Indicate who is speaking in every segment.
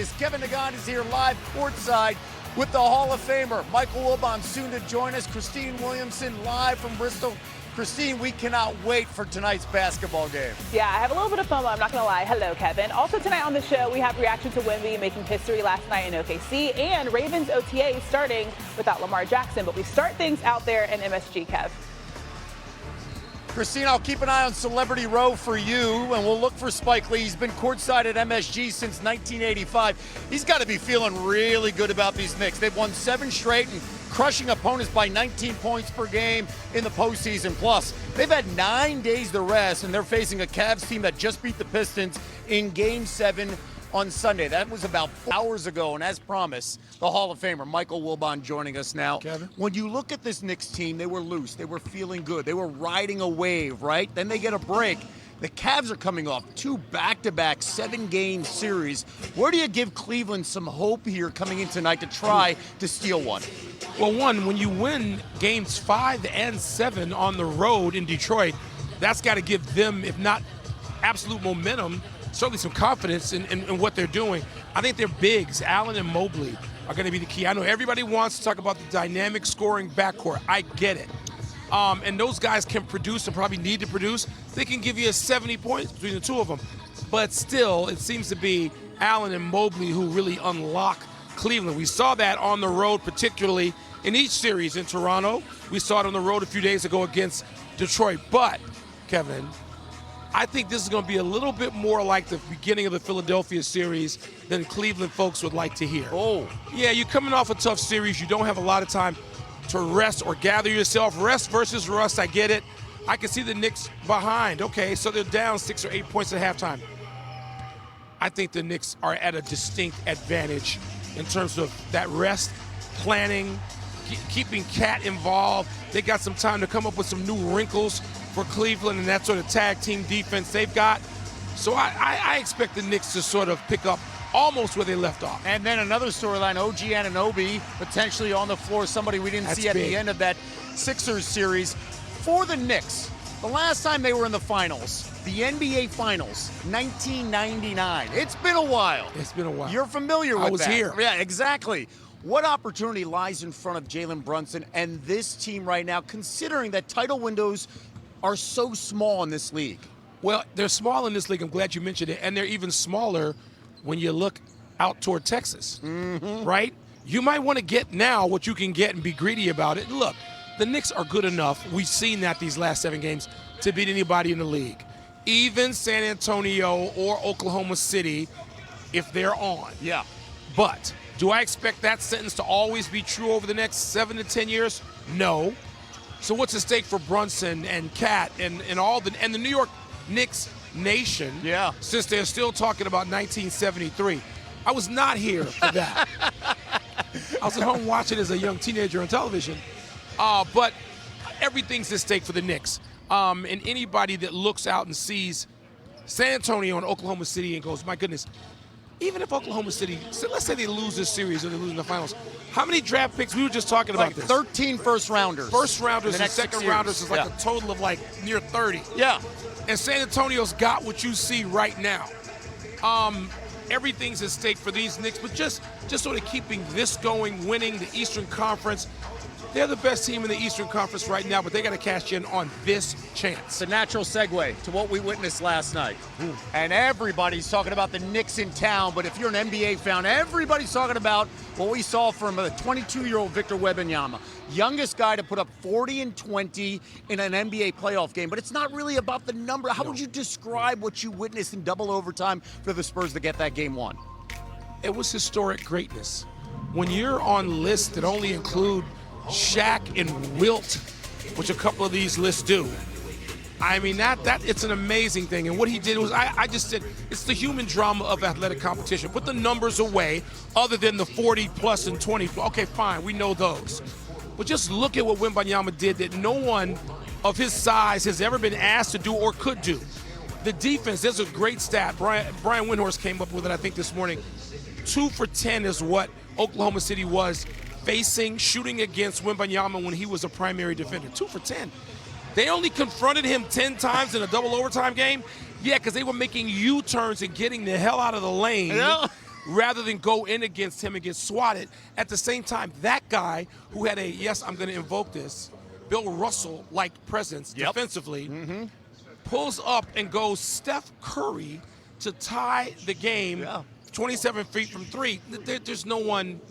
Speaker 1: Vegas. Kevin Nagant is here live courtside with the Hall of Famer. Michael Wilbon soon to join us. Christine Williamson live from Bristol. Christine, we cannot wait for tonight's basketball game.
Speaker 2: Yeah, I have a little bit of FOMO, I'm not going to lie. Hello, Kevin. Also tonight on the show, we have reaction to Wemby making history last night in OKC and Ravens OTA starting without Lamar Jackson. But we start things out there in MSG, Kev.
Speaker 1: Christine, I'll keep an eye on Celebrity Row for you, and we'll look for Spike Lee. He's been courtside at MSG since 1985. He's got to be feeling really good about these Knicks. They've won 7 straight and crushing opponents by 19 points per game in the postseason. Plus, they've had 9 days to rest, and they're facing a Cavs team that just beat the Pistons in Game 7 on Sunday. That was about 4 hours ago, and as promised, the Hall of Famer Michael Wilbon joining us now.
Speaker 3: Kevin?
Speaker 1: When you look at this Knicks team, they were loose. They were feeling good. They were riding a wave, right? Then they get a break. The Cavs are coming off 2 back-to-back 7-game series. Where do you give Cleveland some hope here coming in tonight to try to steal one?
Speaker 3: Well, one, when you win games 5 and 7 on the road in Detroit, that's got to give them, if not absolute momentum, certainly some confidence in what they're doing. I think their bigs, Allen and Mobley, are going to be the key. I know everybody wants to talk about the dynamic scoring backcourt. I get it. And those guys can produce and probably need to produce. They can give you 70 points between the two of them. But still, it seems to be Allen and Mobley who really unlock Cleveland. We saw that on the road, particularly in each series in Toronto. We saw it on the road a few days ago against Detroit. But, Kevin, I think this is going to be a little bit more like the beginning of the Philadelphia series than Cleveland folks would like to hear.
Speaker 1: Oh.
Speaker 3: Yeah, you're coming off a tough series. You don't have a lot of time to rest or gather yourself. Rest versus rust, I get it. I can see the Knicks behind. Okay, so they're down 6 or 8 points at halftime. I think the Knicks are at a distinct advantage in terms of that rest, planning, keeping Cat involved. They got some time to come up with some new wrinkles for Cleveland and that sort of tag team defense they've got. So I expect the Knicks to sort of pick up almost where they left off.
Speaker 1: And then another storyline, OG Anunoby potentially on the floor, somebody we didn't see at the end of that Sixers series. For the Knicks, the last time they were in the finals, the NBA Finals, 1999. It's been a while.
Speaker 3: It's been a while.
Speaker 1: You're familiar with that.
Speaker 3: I was here.
Speaker 1: Yeah, exactly. What opportunity lies in front of Jalen Brunson and this team right now, considering that title windows are so small in this league?
Speaker 3: Well, they're small in this league. I'm glad you mentioned it. And they're even smaller when you look out toward Texas, right? You might want to get now what you can get and be greedy about it. Look, the Knicks are good enough. We've seen that these last 7 games to beat anybody in the league. Even San Antonio or Oklahoma City, if they're on.
Speaker 1: Yeah.
Speaker 3: But do I expect that sentence to always be true over the next 7 to 10 years? No. So what's at stake for Brunson and Cat and the New York Knicks nation?
Speaker 1: Yeah.
Speaker 3: Since they're still talking about 1973. I was not here for that. I was at home watching as a young teenager on television. But everything's at stake for the Knicks. And anybody that looks out and sees San Antonio and Oklahoma City and goes, my goodness, even if Oklahoma City, let's say they lose this series or they lose in the finals, how many draft picks? We were just talking about this.
Speaker 1: 13 first-rounders.
Speaker 3: First-rounders and second-rounders is like a total of like near 30.
Speaker 1: Yeah.
Speaker 3: And San Antonio's got what you see right now. Everything's at stake for these Knicks, but just sort of keeping this going, winning the Eastern Conference. They're the best team in the Eastern Conference right now, but they got to cash in on this chance.
Speaker 1: It's a natural segue to what we witnessed last night. And everybody's talking about the Knicks in town, but if you're an NBA fan, everybody's talking about what we saw from a 22-year-old Victor Wembanyama, youngest guy to put up 40 and 20 in an NBA playoff game. But it's not really about the number. How would you describe what you witnessed in double overtime for the Spurs to get that game won?
Speaker 3: It was historic greatness. When you're on lists that only include Shaq and Wilt, which a couple of these lists do. I mean, that it's an amazing thing. And what he did was, I just said, it's the human drama of athletic competition. Put the numbers away, other than the 40 plus and 20. Okay, fine, we know those. But just look at what Wembanyama did that no one of his size has ever been asked to do or could do. The defense, there's a great stat. Brian Windhorst came up with it, I think, this morning. 2 for 10 is what Oklahoma City was facing, shooting against Wembanyama when he was a primary defender. 2 for 10. They only confronted him 10 times in a double overtime game. Yeah, because they were making U-turns and getting the hell out of the lane.
Speaker 1: Yeah.
Speaker 3: rather than go in against him and get swatted. At the same time, that guy who had a, yes, I'm going to invoke this, Bill Russell-like presence defensively, pulls up and goes Steph Curry to tie the game 27 feet from three. There's no one,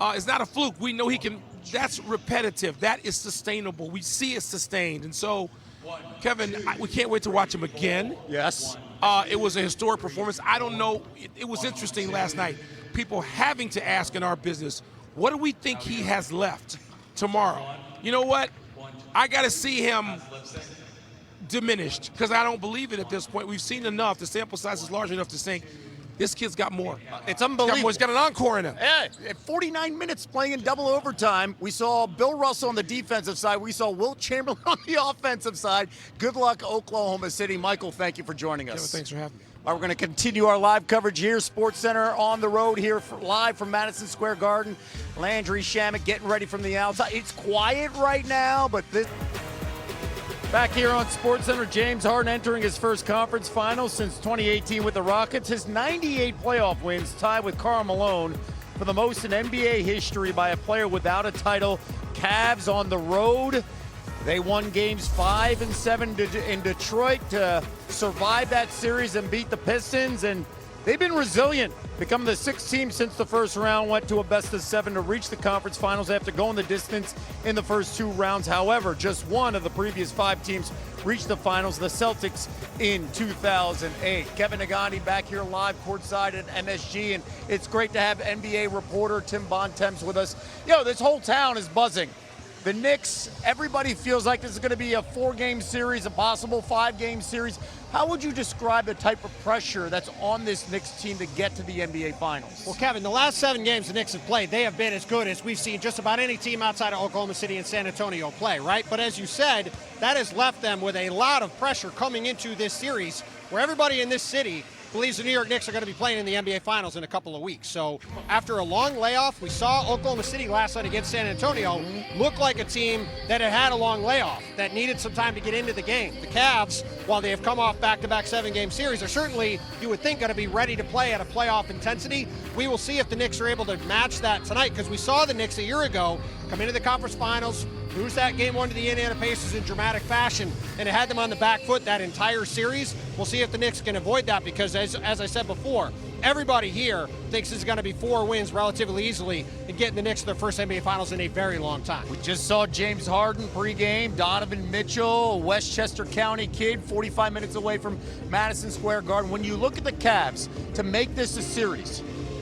Speaker 3: it's not a fluke. We know he can, that's repetitive. That is sustainable. We see it sustained. And so, Kevin, we can't wait to watch him again.
Speaker 1: Yes.
Speaker 3: It was a historic performance. I don't know. It was interesting last night. People having to ask in our business, what do we think he has left tomorrow? You know what? I got to see him diminished because I don't believe it at this point. We've seen enough. The sample size is large enough to think this kid's got more.
Speaker 1: It's unbelievable.
Speaker 3: He's got an encore in him.
Speaker 1: Yeah, at 49 minutes playing in double overtime, we saw Bill Russell on the defensive side. We saw Wilt Chamberlain on the offensive side. Good luck, Oklahoma City. Michael, thank you for joining us.
Speaker 3: Kevin, thanks for having me.
Speaker 1: All right, we're going to continue our live coverage here. Sports Center on the road here live from Madison Square Garden. Landry Shamet getting ready from the outside. It's quiet right now, but this... Back here on SportsCenter, James Harden entering his first conference finals since 2018 with the Rockets. His 98 playoff wins tied with Karl Malone for the most in NBA history by a player without a title. Cavs on the road. They won games 5 and 7 in Detroit to survive that series and beat the Pistons. And they've been resilient, become the 6th team since the first round, went to a best-of-7 to reach the conference finals after going the distance in the first 2 rounds. However, just one of the previous 5 teams reached the finals, the Celtics in 2008. Kevin Nagani back here live courtside at MSG, and it's great to have NBA reporter Tim Bontemps with us. This whole town is buzzing. The Knicks, everybody feels like this is going to be a 4-game series, a possible 5-game series. How would you describe the type of pressure that's on this Knicks team to get to the NBA Finals?
Speaker 4: Well, Kevin, the last 7 games the Knicks have played, they have been as good as we've seen just about any team outside of Oklahoma City and San Antonio play, right? But as you said, that has left them with a lot of pressure coming into this series where everybody in this city believes the New York Knicks are going to be playing in the NBA Finals in a couple of weeks. So after a long layoff, we saw Oklahoma City last night against San Antonio look like a team that had a long layoff, that needed some time to get into the game. The Cavs, while they have come off back-to-back 7-game series, are certainly, you would think, going to be ready to play at a playoff intensity. We will see if the Knicks are able to match that tonight, because we saw the Knicks a year ago come into the conference finals, lose that game 1 to the Indiana Pacers in dramatic fashion, and it had them on the back foot that entire series. We'll see if the Knicks can avoid that because, as I said before, everybody here thinks this is going to be 4 wins relatively easily and getting the Knicks to their first NBA Finals in a very long time.
Speaker 1: We just saw James Harden pregame, Donovan Mitchell, a Westchester County kid, 45 minutes away from Madison Square Garden. When you look at the Cavs, to make this a series,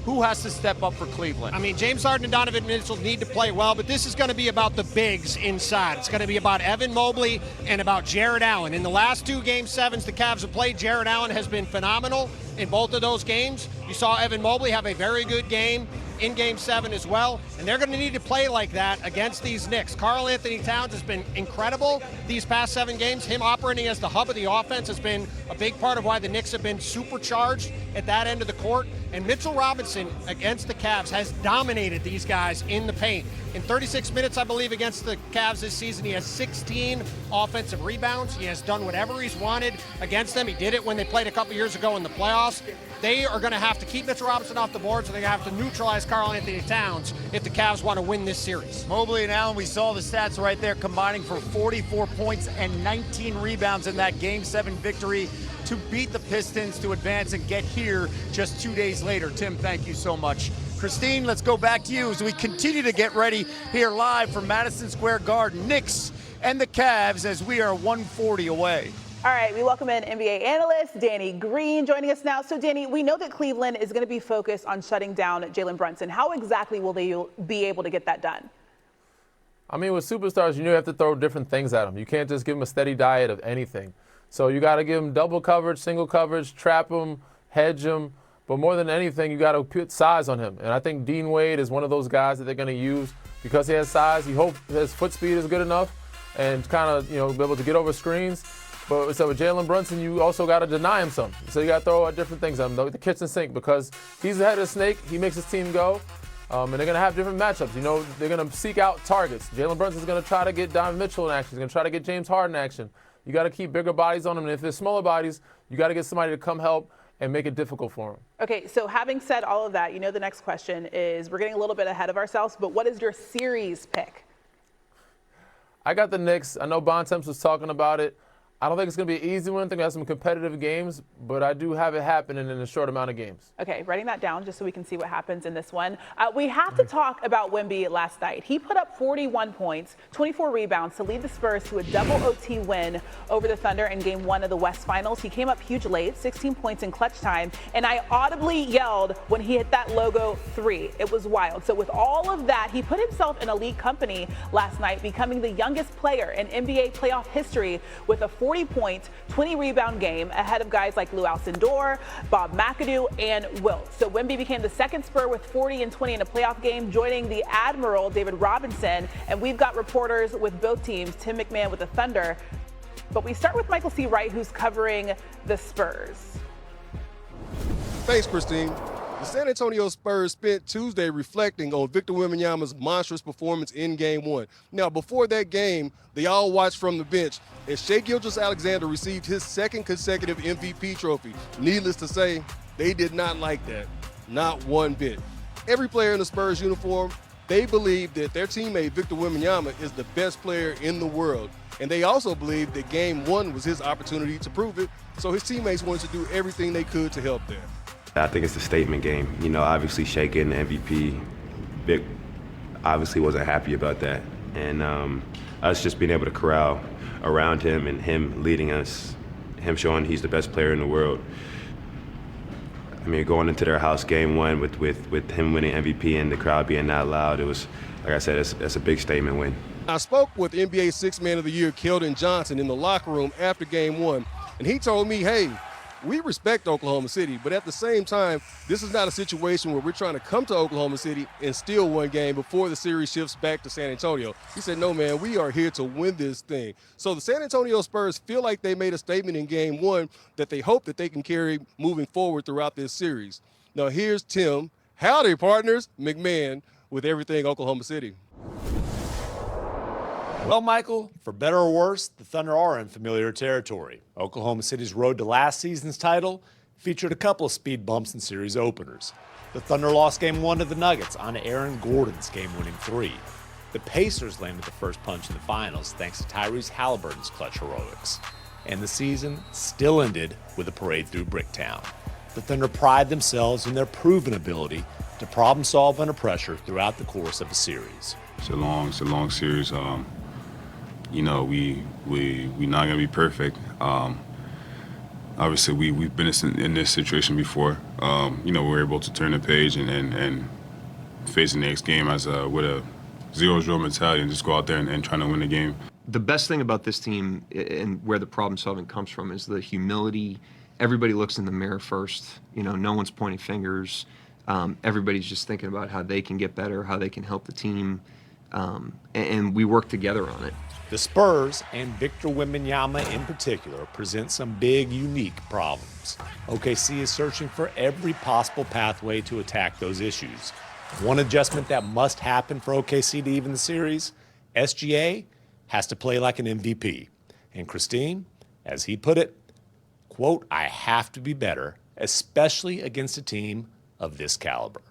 Speaker 1: who has to step up for Cleveland?
Speaker 4: I mean, James Harden and Donovan Mitchell need to play well, but this is going to be about the bigs inside. It's going to be about Evan Mobley and about Jared Allen. In the last 2 Game 7s the Cavs have played, Jared Allen has been phenomenal in both of those games. You saw Evan Mobley have a very good game in Game 7 as well, and they're going to need to play like that against these Knicks. Karl Anthony Towns has been incredible these past 7 games. Him operating as the hub of the offense has been a big part of why the Knicks have been supercharged at that end of the court. And Mitchell Robinson against the Cavs has dominated these guys in the paint. In 36 minutes, I believe, against the Cavs this season, he has 16 offensive rebounds. He has done whatever he's wanted against them. He did it when they played a couple years ago in the playoffs. They are going to have to keep Mitchell Robinson off the board, so they're going to have to neutralize Karl Anthony Towns if the Cavs want to win this series.
Speaker 1: Mobley and Allen, we saw the stats right there, combining for 44 points and 19 rebounds in that Game 7 victory to beat the Pistons to advance and get here just 2 days later. Tim, thank you so much. Christine, let's go back to you as we continue to get ready here live from Madison Square Garden. Knicks and the Cavs as we are 140 away.
Speaker 2: All right, we welcome in NBA analyst Danny Green joining us now. So, Danny, we know that Cleveland is going to be focused on shutting down Jalen Brunson. How exactly will they be able to get that done?
Speaker 5: I mean, with superstars, you have to throw different things at them. You can't just give them a steady diet of anything. So you got to give them double coverage, single coverage, trap them, hedge them. But more than anything, you got to put size on him. And I think Dean Wade is one of those guys that they're going to use because he has size. You hope his foot speed is good enough and kind of, be able to get over screens. But so with Jalen Brunson, you also got to deny him some. So you got to throw different things at him, the kitchen sink, because he's the head of the snake. He makes his team go. And they're going to have different matchups. They're going to seek out targets. Jalen Brunson's going to try to get Donovan Mitchell in action. He's going to try to get James Harden in action. You got to keep bigger bodies on him. And if there's smaller bodies, you got to get somebody to come help and make it difficult for them.
Speaker 2: Okay, so having said all of that, you know the next question is, we're getting a little bit ahead of ourselves, but what is your series pick?
Speaker 5: I got the Knicks. I know Bontemps was talking about it. I don't think it's going to be an easy one. I think we have some competitive games, but I do have it happening in a short amount of games.
Speaker 2: Okay, writing that down just so we can see what happens in this one. We have to talk about Wemby last night. He put up 41 points, 24 rebounds to lead the Spurs to a double OT win over the Thunder in Game 1 of the West Finals. He came up huge late, 16 points in clutch time, and I audibly yelled when he hit that logo 3. It was wild. So with all of that, he put himself in elite company last night, becoming the youngest player in NBA playoff history with a 40-point, 20-rebound game ahead of guys like Lou Alcindor, Bob McAdoo, and Wilt. So Wemby became the second Spur with 40 and 20 in a playoff game, joining the Admiral David Robinson. And we've got reporters with both teams, Tim McMahon with the Thunder. But we start with Michael C. Wright, who's covering the Spurs.
Speaker 6: Thanks, Christine. The San Antonio Spurs spent Tuesday reflecting on Victor Wembanyama's monstrous performance in Game 1. Now, before that game, they all watched from the bench as Shai Gilgeous-Alexander received his second consecutive MVP trophy. Needless to say, they did not like that, not one bit. Every player in the Spurs uniform, they believe that their teammate Victor Wembanyama is the best player in the world. And they also believe that Game 1 was his opportunity to prove it, so his teammates wanted to do everything they could to help them.
Speaker 7: I think it's a statement game. You know, obviously Shai getting the MVP, Vic obviously wasn't happy about that. And us just being able to corral around him and him leading us, him showing he's the best player in the world. I mean, going into their house Game 1 with him winning MVP and the crowd being that loud, it was, like I said, it's a big statement win.
Speaker 6: I spoke with NBA Sixth Man of the Year, Keldon Johnson, in the locker room after Game 1, and he told me, hey, we respect Oklahoma City, but at the same time, this is not a situation where we're trying to come to Oklahoma City and steal one game before the series shifts back to San Antonio. He said, no, man, we are here to win this thing. So the San Antonio Spurs feel like they made a statement in Game 1 that they hope that they can carry moving forward throughout this series. Now here's Tim, howdy partners, McMahon, with everything Oklahoma City.
Speaker 8: Well, Michael, for better or worse, the Thunder are in familiar territory. Oklahoma City's road to last season's title featured a couple of speed bumps in series openers. The Thunder lost Game 1 to the Nuggets on Aaron Gordon's game-winning 3. The Pacers landed the first punch in the finals thanks to Tyrese Halliburton's clutch heroics. And the season still ended with a parade through Bricktown. The Thunder pride themselves in their proven ability to problem solve under pressure throughout the course of a series.
Speaker 9: It's a long series. You know, we're not gonna be perfect. Obviously, we've been in this situation before. You know, we're able to turn the page and face the next game as with a 0-0 mentality and just go out there and try to win the game.
Speaker 10: The best thing about this team and where the problem solving comes from is the humility. Everybody looks in the mirror first. You know, no one's pointing fingers. Everybody's just thinking about how they can get better, how they can help the team, and we work together on it.
Speaker 8: The Spurs, and Victor Wembanyama in particular, present some big, unique problems. OKC is searching for every possible pathway to attack those issues. One adjustment that must happen for OKC to even the series, SGA has to play like an MVP. And Christine, as he put it, quote, I have to be better, especially against a team of this caliber.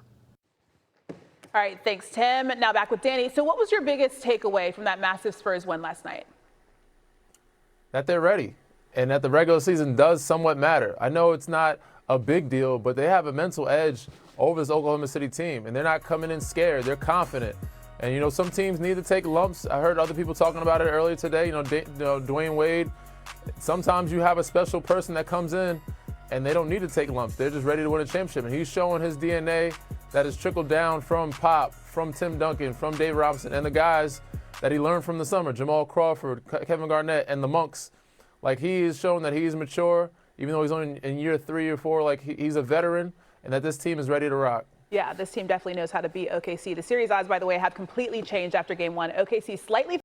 Speaker 2: All right, thanks, Tim. Now back with Danny. So what was your biggest takeaway from that massive Spurs win last night?
Speaker 5: That they're ready and that the regular season does somewhat matter. I know it's not a big deal, but they have a mental edge over this Oklahoma City team, and they're not coming in scared. They're confident. And, you know, some teams need to take lumps. I heard other people talking about it earlier today. You know, Dwayne Wade, sometimes you have a special person that comes in and they don't need to take lumps. They're just ready to win a championship. And he's showing his DNA that has trickled down from Pop, from Tim Duncan, from Dave Robinson, and the guys that he learned from the summer, Jamal Crawford, Kevin Garnett, and the Monks. Like, he is showing that he's mature, even though he's only in year 3 or 4, like he's a veteran, and that this team is ready to rock.
Speaker 2: Yeah, this team definitely knows how to beat OKC. The series odds, by the way, have completely changed after Game 1. OKC slightly